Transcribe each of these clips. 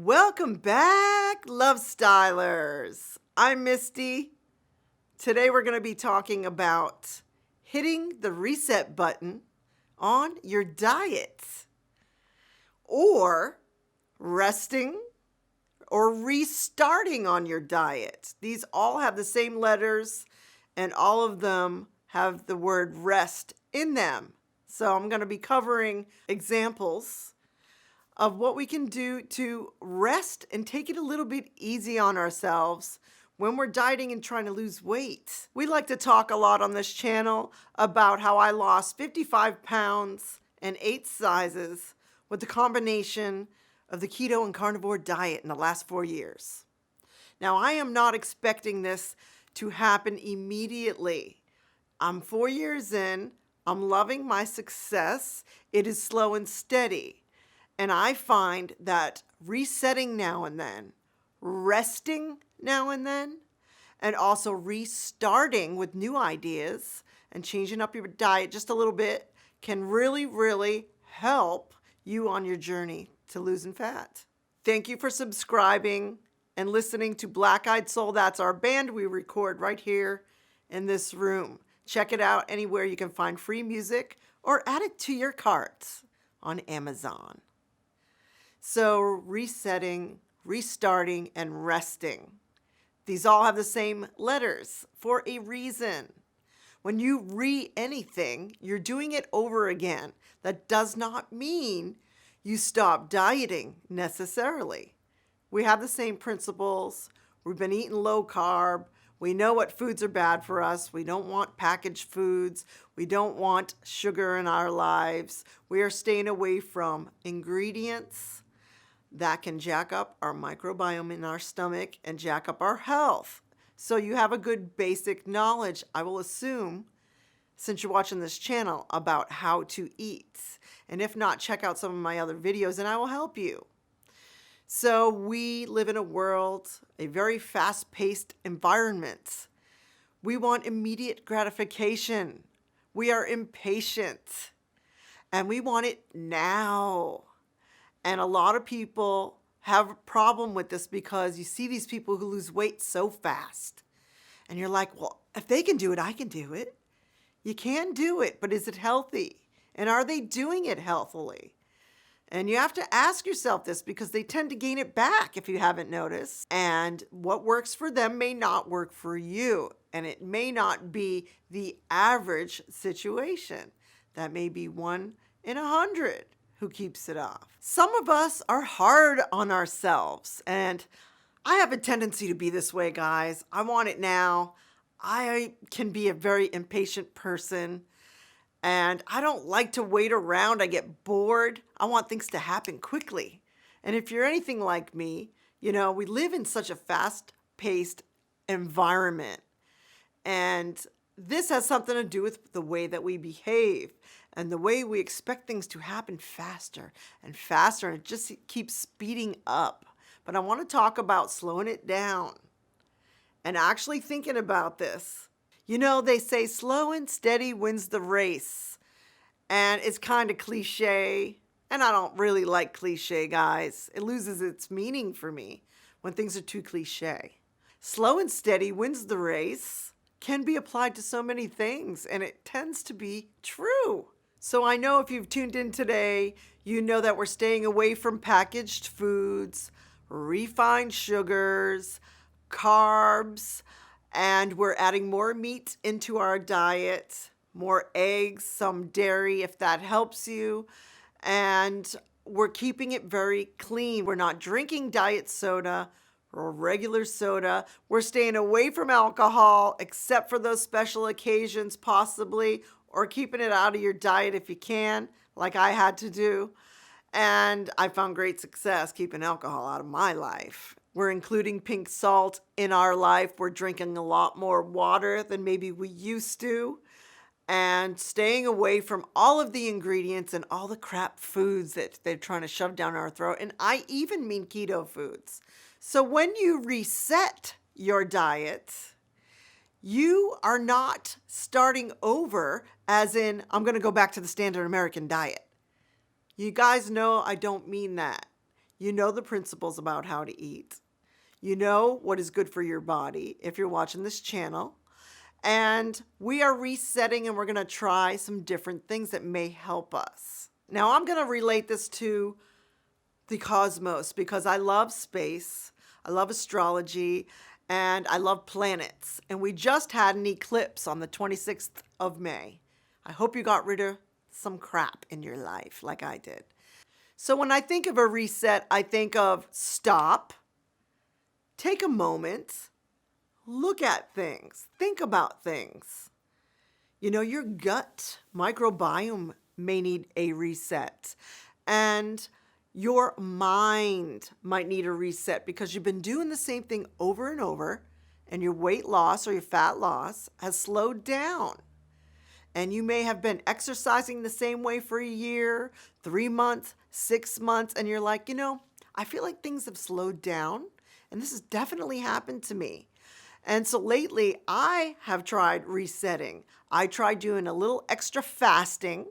Welcome back, Love Stylers. I'm Misty. Today we're going to be talking about hitting the reset button on your diet, or resting or restarting on your diet. These all have the same letters and all of them have the word rest in them. So I'm going to be covering examples of what we can do to rest and take it a little bit easy on ourselves when we're dieting and trying to lose weight. We like to talk a lot on this channel about how I lost 55 pounds and 8 sizes with the combination of the keto and carnivore diet in the last 4 years. Now, I am not expecting this to happen immediately. I'm 4 years in. I'm loving my success. It is slow and steady. And I find that resetting now and then, resting now and then, and also restarting with new ideas and changing up your diet just a little bit can really, really help you on your journey to losing fat. Thank you for subscribing and listening to Black Eyed Soul. That's our band we record right here in this room. Check it out anywhere you can find free music or add it to your cart on Amazon. So resetting, restarting, and resting. These all have the same letters for a reason. When you anything, you're doing it over again. That does not mean you stop dieting necessarily. We have the same principles. We've been eating low carb. We know what foods are bad for us. We don't want packaged foods. We don't want sugar in our lives. We are staying away from ingredients that can jack up our microbiome in our stomach and jack up our health. So you have a good basic knowledge, I will assume, since you're watching this channel, about how to eat. And if not, check out some of my other videos and I will help you. So we live in a world, a very fast-paced environment. We want immediate gratification. We are impatient and we want it now. And a lot of people have a problem with this because you see these people who lose weight so fast. And you're like, well, if they can do it, I can do it. You can do it, but is it healthy? And are they doing it healthily? And you have to ask yourself this because they tend to gain it back if you haven't noticed. And what works for them may not work for you. And it may not be the average situation. That may be 1 in 100 who keeps it off. Some of us are hard on ourselves. And I have a tendency to be this way, guys. I want it now. I can be a very impatient person. And I don't like to wait around. I get bored. I want things to happen quickly. And if you're anything like me, we live in such a fast-paced environment. And this has something to do with the way that we behave and the way we expect things to happen faster and faster. And it just keeps speeding up. But I want to talk about slowing it down and actually thinking about this. They say slow and steady wins the race. And it's kind of cliche. And I don't really like cliche, guys. It loses its meaning for me when things are too cliche. Slow and steady wins the race can be applied to so many things. And it tends to be true. So I know if you've tuned in today, you know that we're staying away from packaged foods, refined sugars, carbs, and we're adding more meat into our diet, more eggs, some dairy if that helps you. And we're keeping it very clean. We're not drinking diet soda or regular soda. We're staying away from alcohol except for those special occasions possibly, or keeping it out of your diet if you can, like I had to do. And I found great success keeping alcohol out of my life. We're including pink salt in our life. We're drinking a lot more water than maybe we used to. And staying away from all of the ingredients and all the crap foods that they're trying to shove down our throat. And I even mean keto foods. So when you reset your diet, you are not starting over as in, I'm going to go back to the standard American diet. You guys know I don't mean that. You know the principles about how to eat. You know what is good for your body if you're watching this channel. And we are resetting and we're going to try some different things that may help us. Now, I'm going to relate this to the cosmos because I love space, I love astrology, and I love planets. And we just had an eclipse on the 26th of May. I hope you got rid of some crap in your life like I did. So when I think of a reset, I think of stop, take a moment, look at things, think about things. You know, your gut microbiome may need a reset, and your mind might need a reset because you've been doing the same thing over and over, and your weight loss or your fat loss has slowed down. And you may have been exercising the same way for a year, 3 months, 6 months, and you're like, I feel like things have slowed down, and this has definitely happened to me. And so lately, I have tried resetting. I tried doing a little extra fasting,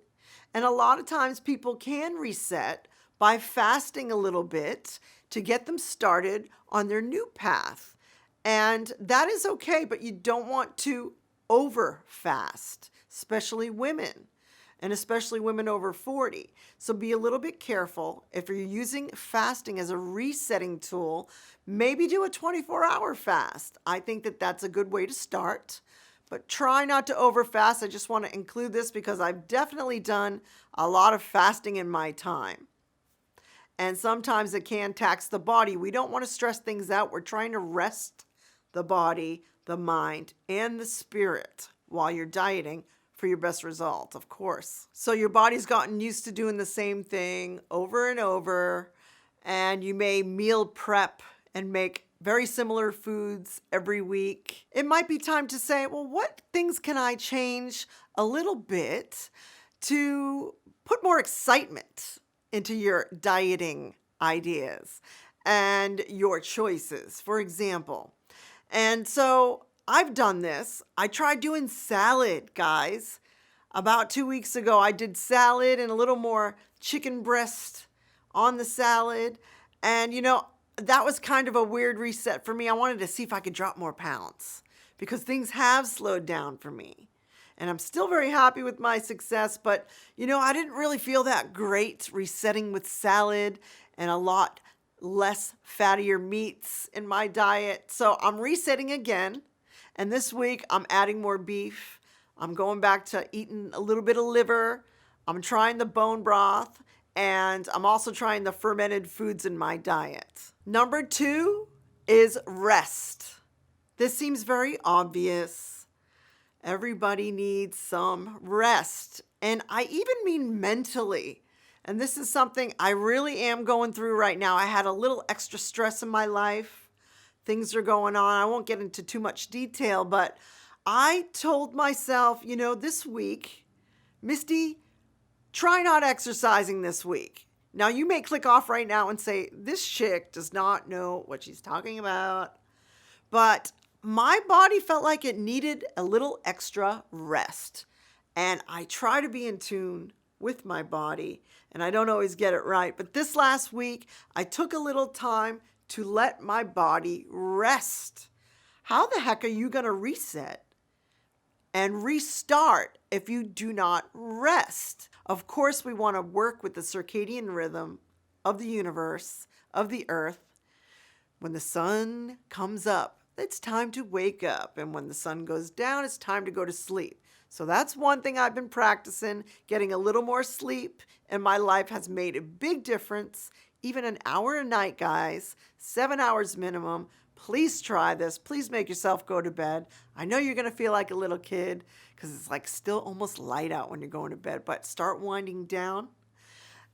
and a lot of times people can reset by fasting a little bit to get them started on their new path. And that is okay, but you don't want to over fast, especially women, and especially women over 40. So be a little bit careful. If you're using fasting as a resetting tool, maybe do a 24-hour fast. I think that that's a good way to start, but try not to over fast. I just want to include this because I've definitely done a lot of fasting in my time. And sometimes it can tax the body. We don't want to stress things out. We're trying to rest the body, the mind, and the spirit while you're dieting for your best result, of course. So your body's gotten used to doing the same thing over and over, and you may meal prep and make very similar foods every week. It might be time to say, well, what things can I change a little bit to put more excitement into your dieting ideas and your choices, for example. And so I've done this. I tried doing salad, guys. About 2 weeks ago, I did salad and a little more chicken breast on the salad. And, that was kind of a weird reset for me. I wanted to see if I could drop more pounds because things have slowed down for me. And I'm still very happy with my success, but I didn't really feel that great resetting with salad and a lot less fattier meats in my diet. So I'm resetting again. And this week I'm adding more beef. I'm going back to eating a little bit of liver. I'm trying the bone broth, and I'm also trying the fermented foods in my diet. Number 2 is rest. This seems very obvious. Everybody needs some rest. And I even mean mentally. And this is something I really am going through right now. I had a little extra stress in my life. Things are going on. I won't get into too much detail, but I told myself, this week, Misty, try not exercising this week. Now, you may click off right now and say, this chick does not know what she's talking about. But my body felt like it needed a little extra rest. And I try to be in tune with my body, and I don't always get it right. But this last week, I took a little time to let my body rest. How the heck are you going to reset and restart if you do not rest? Of course, we want to work with the circadian rhythm of the universe, of the earth. When the sun comes up, it's time to wake up. And when the sun goes down, it's time to go to sleep. So that's one thing I've been practicing. Getting a little more sleep in my life has made a big difference. Even an hour a night, guys, 7 hours minimum. Please try this. Please make yourself go to bed. I know you're going to feel like a little kid because it's like still almost light out when you're going to bed, but start winding down.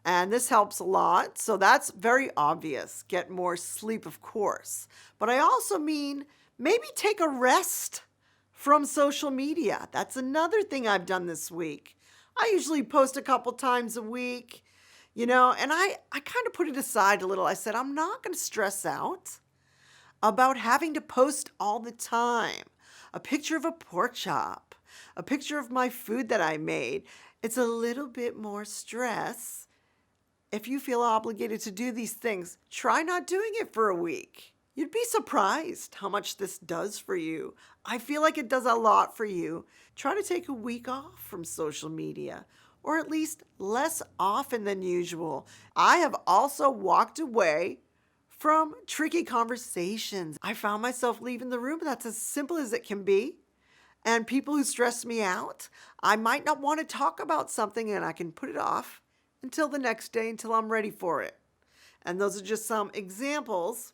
And this helps a lot. So that's very obvious. Get more sleep, of course. But I also mean maybe take a rest from social media. That's another thing I've done this week. I usually post a couple times a week, and I kind of put it aside a little. I said, I'm not going to stress out about having to post all the time. A picture of a pork chop, a picture of my food that I made. It's a little bit more stress if you feel obligated to do these things, try not doing it for a week. You'd be surprised how much this does for you. I feel like it does a lot for you. Try to take a week off from social media, or at least less often than usual. I have also walked away from tricky conversations. I found myself leaving the room. That's as simple as it can be. And people who stress me out, I might not want to talk about something and I can put it off until the next day until I'm ready for it. And those are just some examples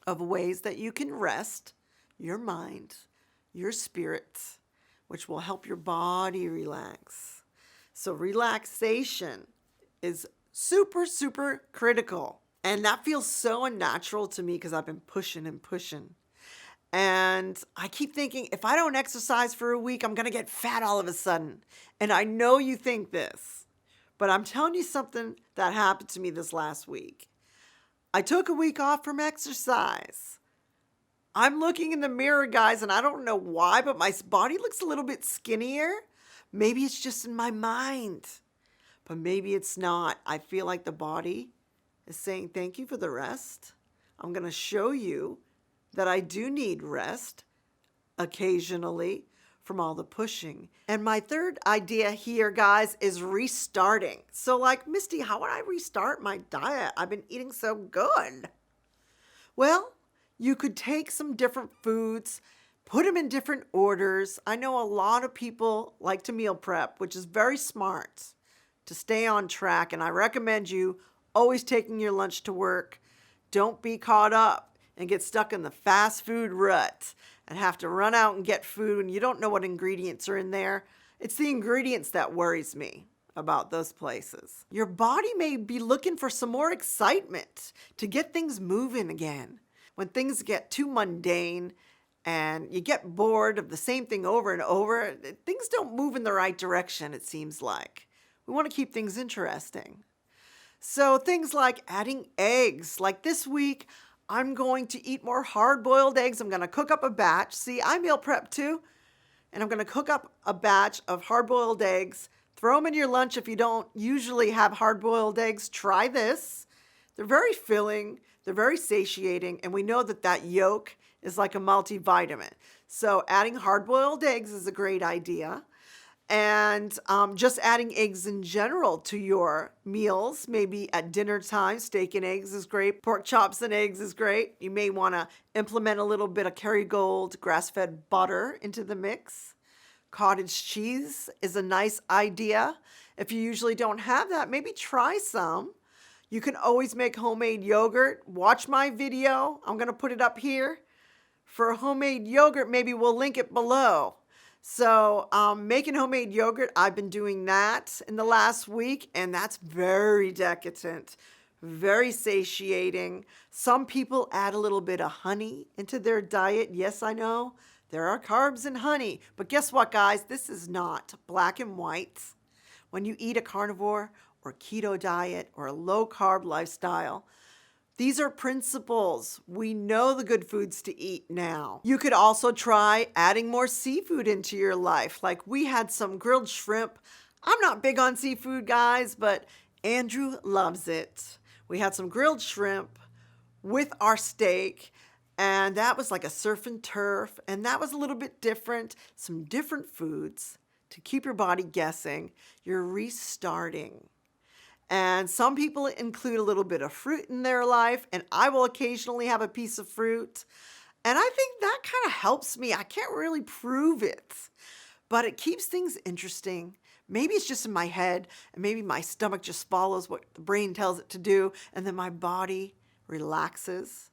of ways that you can rest your mind, your spirit, which will help your body relax. So relaxation is super, super critical. And that feels so unnatural to me because I've been pushing and pushing. And I keep thinking, if I don't exercise for a week, I'm going to get fat all of a sudden. And I know you think this, but I'm telling you something that happened to me this last week. I took a week off from exercise. I'm looking in the mirror, guys, and I don't know why, but my body looks a little bit skinnier. Maybe it's just in my mind, but maybe it's not. I feel like the body is saying, thank you for the rest. I'm going to show you that I do need rest occasionally from all the pushing. And my third idea here, guys, is restarting. So like, Misty, how would I restart my diet? I've been eating so good. Well, you could take some different foods, put them in different orders. I know a lot of people like to meal prep, which is very smart to stay on track. And I recommend you always taking your lunch to work. Don't be caught up and get stuck in the fast food rut and have to run out and get food and you don't know what ingredients are in there. It's the ingredients that worries me about those places. Your body may be looking for some more excitement to get things moving again. When things get too mundane and you get bored of the same thing over and over, things don't move in the right direction, it seems like. We want to keep things interesting. So things like adding eggs. Like this week, I'm going to eat more hard-boiled eggs. I'm going to cook up a batch. See, I meal prep too. And I'm going to cook up a batch of hard-boiled eggs. Throw them in your lunch if you don't usually have hard-boiled eggs. Try this. They're very filling. They're very satiating. And we know that that yolk is like a multivitamin. So adding hard-boiled eggs is a great idea. And just adding eggs in general to your meals, maybe at dinner time, steak and eggs is great. Pork chops and eggs is great. You may want to implement a little bit of Kerrygold grass-fed butter into the mix. Cottage cheese is a nice idea. If you usually don't have that, maybe try some. You can always make homemade yogurt. Watch my video. I'm going to put it up here. For homemade yogurt, maybe we'll link it below. So making homemade yogurt, I've been doing that in the last week, and that's very decadent, very satiating. Some people add a little bit of honey into their diet. Yes, I know there are carbs in honey, but guess what, guys? This is not black and white. When you eat a carnivore or keto diet or a low-carb lifestyle, these are principles. We know the good foods to eat now. You could also try adding more seafood into your life. Like we had some grilled shrimp. I'm not big on seafood, guys, but Andrew loves it. We had some grilled shrimp with our steak, and that was like a surf and turf, and that was a little bit different. Some different foods to keep your body guessing. You're restarting. And some people include a little bit of fruit in their life, and I will occasionally have a piece of fruit. And I think that kind of helps me. I can't really prove it, but it keeps things interesting. Maybe it's just in my head, and maybe my stomach just follows what the brain tells it to do, and then my body relaxes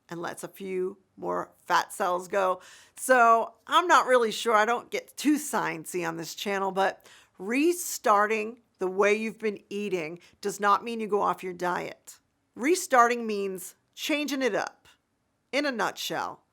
and lets a few more fat cells go. So I'm not really sure. I don't get too sciencey on this channel, but restarting the way you've been eating does not mean you go off your diet. Restarting means changing it up. In a nutshell,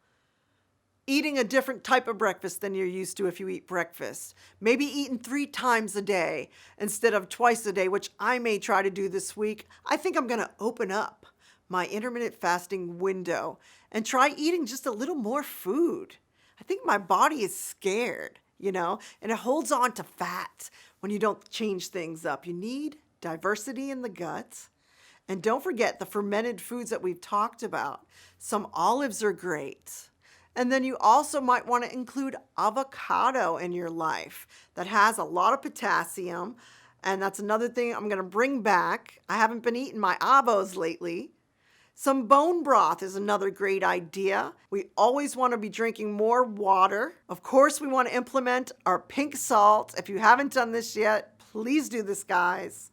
eating a different type of breakfast than you're used to if you eat breakfast. Maybe eating 3 times a day instead of twice a day, which I may try to do this week. I think I'm going to open up my intermittent fasting window and try eating just a little more food. I think my body is scared, and it holds on to fat when you don't change things up. You need diversity in the gut. And don't forget the fermented foods that we've talked about. Some olives are great. And then you also might want to include avocado in your life. That has a lot of potassium. And that's another thing I'm going to bring back. I haven't been eating my avos lately. Some bone broth is another great idea. We always want to be drinking more water. Of course, we want to implement our pink salt. If you haven't done this yet, please do this, guys.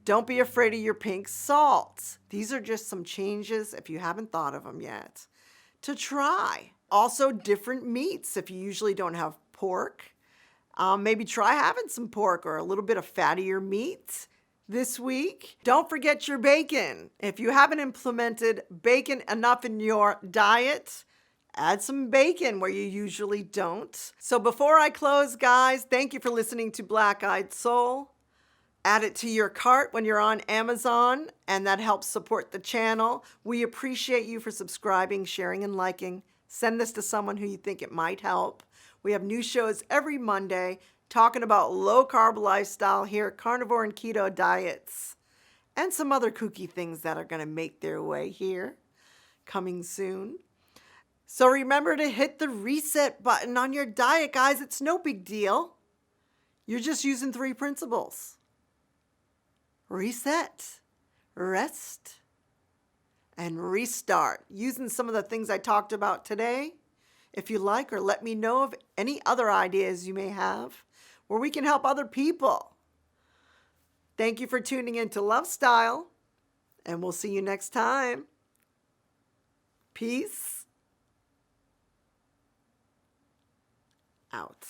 Don't be afraid of your pink salt. These are just some changes, if you haven't thought of them yet, to try. Also, different meats. If you usually don't have pork, maybe try having some pork or a little bit of fattier meat this week. Don't forget your bacon. If you haven't implemented bacon enough in your diet, add some bacon where you usually don't. So before I close, guys, thank you for listening to Black Eyed Soul. Add it to your cart when you're on Amazon, and that helps support the channel. We appreciate you for subscribing, sharing, and liking. Send this to someone who you think it might help. We have new shows every Monday talking about low-carb lifestyle here at Carnivore and Keto diets, and some other kooky things that are going to make their way here coming soon. So remember to hit the reset button on your diet, guys. It's no big deal. You're just using 3 principles. Reset, rest, and restart. Using some of the things I talked about today, if you like, or let me know of any other ideas you may have where we can help other people. Thank you for tuning in to Love Style, and we'll see you next time. Peace out.